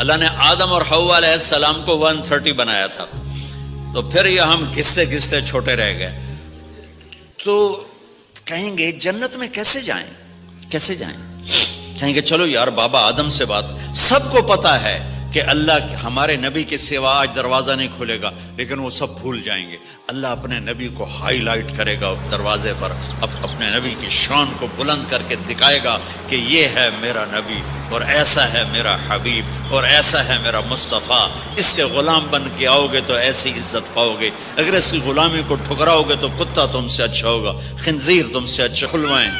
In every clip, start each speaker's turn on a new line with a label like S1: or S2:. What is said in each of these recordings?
S1: اللہ نے آدم اور حوا علیہ السلام کو 130 بنایا تھا، تو پھر یہ ہم گھستے گھستے چھوٹے رہ گئے. تو کہیں گے جنت میں کیسے جائیں، کیسے جائیں؟ کہیں گے چلو یار بابا آدم سے بات. سب کو پتا ہے کہ اللہ ہمارے نبی کے سوا آج دروازہ نہیں کھلے گا، لیکن وہ سب بھول جائیں گے. اللہ اپنے نبی کو ہائی لائٹ کرے گا دروازے پر، اپنے نبی کی شان کو بلند کر کے دکھائے گا کہ یہ ہے میرا نبی، اور ایسا ہے میرا حبیب، اور ایسا ہے میرا مصطفیٰ. اس کے غلام بن کے آؤ گے تو ایسی عزت پاؤ گے، اگر اس کی غلامی کو ٹھکراؤ گے تو کتا تم سے اچھا ہوگا، خنزیر تم سے اچھا. کھلوائیں.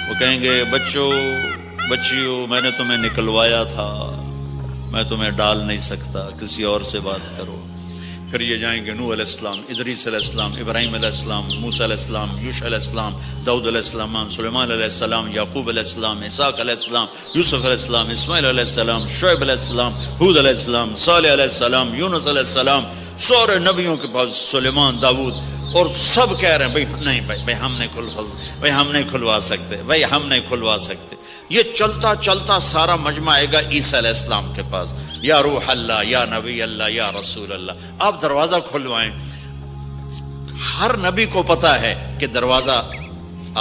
S1: وہ کہیں گے بچیوں میں نے تمہیں نکلوایا تھا، میں تمہیں ڈال نہیں سکتا، کسی اور سے بات کرو. پھر یہ جائیں گے نوح علیہ السلام، ادریس علیہ السلام، ابراہیم علیہ السلام، موسیٰ علیہ السلام، یوشع علیہ السلام، داؤد علیہ السلام، سلیمان علیہ السلام، یعقوب علیہ السلام، اسحاق علیہ السلام، یوسف علیہ السلام، اسماعیل علیہ السلام، شعیب علیہ السلام، ہود علیہ السلام، صالح علیہ السلام، یونس علیہ السلام. سارے نبیوں کے پاس سلیمان، داؤد، اور سب کہہ رہے ہیں بھائی ہم نہیں کھلوا سکتے. یہ چلتا چلتا سارا مجمع آئے گا عیسیٰ علیہ السلام کے پاس. یا روح اللہ، یا نبی اللہ، یا رسول اللہ، آپ دروازہ کھلوائیں. ہر نبی کو پتا ہے کہ دروازہ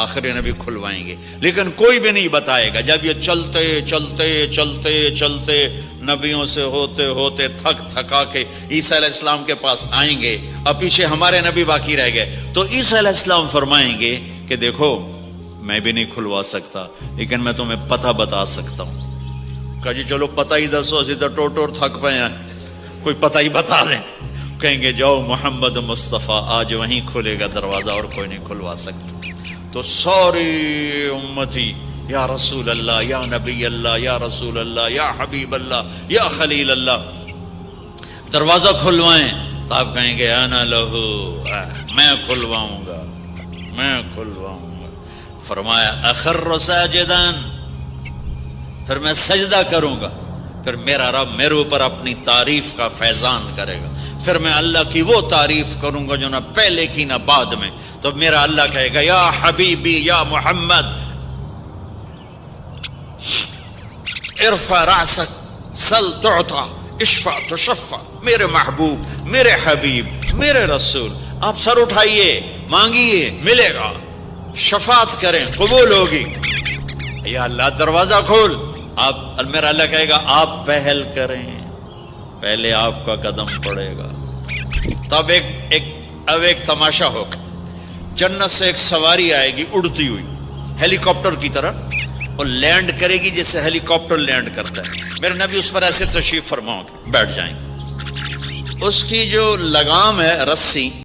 S1: آخری نبی کھلوائیں گے، لیکن کوئی بھی نہیں بتائے گا. جب یہ چلتے چلتے چلتے چلتے نبیوں سے ہوتے ہوتے تھکا کے عیسیٰ علیہ السلام کے پاس آئیں گے، اب پیچھے ہمارے نبی باقی رہ گئے، تو عیسیٰ علیہ السلام فرمائیں گے کہ دیکھو میں بھی نہیں کھلوا سکتا، لیکن میں تمہیں پتہ بتا سکتا ہوں. کہا جی چلو پتہ ہی دسو، اسی تو ٹوٹ تھک پے ہیں، کوئی پتہ ہی بتا دیں. کہیں گے جاؤ محمد مصطفیٰ، آج وہیں کھلے گا دروازہ اور کوئی نہیں کھلوا سکتا. تو ساری امتی یا رسول اللہ، یا نبی اللہ، یا رسول اللہ، یا حبیب اللہ، یا خلیل اللہ، دروازہ کھلوائیں. تو آپ کہیں گے انا لہو، میں کھلواؤں گا. فرمایا اخر ساجدان، پھر میں سجدہ کروں گا، پھر میرا رب میرے اوپر اپنی تعریف کا فیضان کرے گا، پھر میں اللہ کی وہ تعریف کروں گا جو نہ پہلے کی نہ بعد میں. تو میرا اللہ کہے گا یا حبیبی یا محمد ارفع رأسک سل تعطا اشفع تشفع. میرے محبوب، میرے حبیب، میرے رسول، آپ سر اٹھائیے، مانگیے، ملے گا. شفاعت کریں، قبول ہوگی. یا اللہ دروازہ کھول. آپ میرا اللہ کہے گا آپ پہل کریں، پہلے آپ کا قدم پڑے گا. تب ایک تماشا ہوگا. جنت سے ایک سواری آئے گی اڑتی ہوئی ہیلی کاپٹر کی طرح، اور لینڈ کرے گی جیسے ہیلی کاپٹر لینڈ کرتا ہے. میرے نبی اس پر ایسے تشریف فرماؤ گے، بیٹھ جائیں گے. اس کی جو لگام ہے، رسی،